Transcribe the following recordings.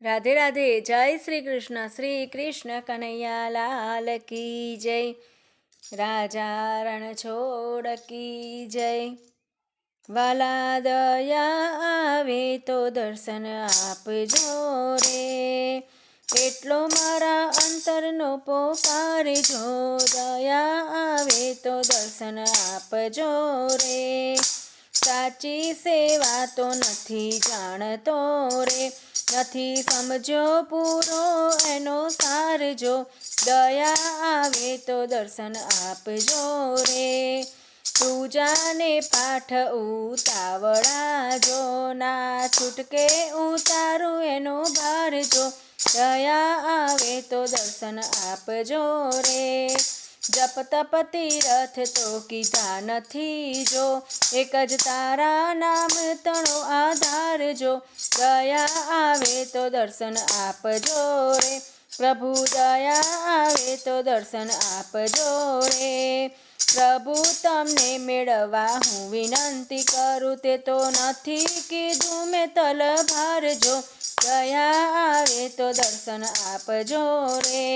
राधे राधे। जय श्री कृष्ण कन्हैया लाल की जय। राजा रण छोड़ की जय। वाला दया आवे तो दर्शन आपजो रे, એટલો મારા અંતરનો પોકારજો, દયા આવે તો દર્શન આપજો રે। સાચી સેવા તો નથી જાણતો રે, નથી સમજો પૂરો એનો સારજો, દયા આવે તો દર્શન આપજો રે। પૂજાને પાઠ ઉતાવળાજો, ના છૂટકે ઉતારું એનો ભારજો, દયા આવે તો દર્શન આપજો રે। જપ તપ તીરથ તો કીધા નથી જો, એક જ તારા નામ તણો આધાર જો, દયા આવે તો દર્શન આપજો રે। પ્રભુ દયા આવે તો દર્શન આપજો રે। પ્રભુ તમને મેળવવા હું વિનંતી કરું, તે તો નથી કીધું મેં તલભાર જો, દયા આવે તો દર્શન આપજો રે।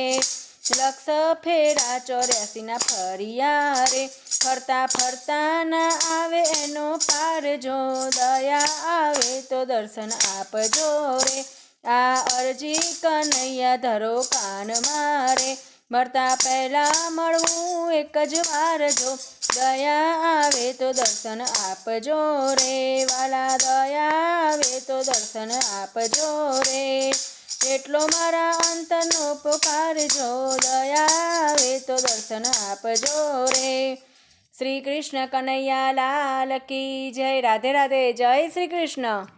લક્ષ ફેરા 84 ફર્યા રે, ફરતા ફરતા ના આવે એનો પાર જો, દયા આવે તો દર્શન આપજો રે। આ અરજી કનૈયા ધરો કાન મારે, મરતા પહેલા મળવું એક જ વાર જો, દયા આવે તો દર્શન આપજો રે। વાલા દયા આવે તો દર્શન આપજો રે, એટલો મારા અંતરનો પોકારજો, દયા આવે તો દર્શન આપજો રે। श्री कृष्ण कन्हैया लाल की जय। राधे राधे। जय श्री कृष्ण।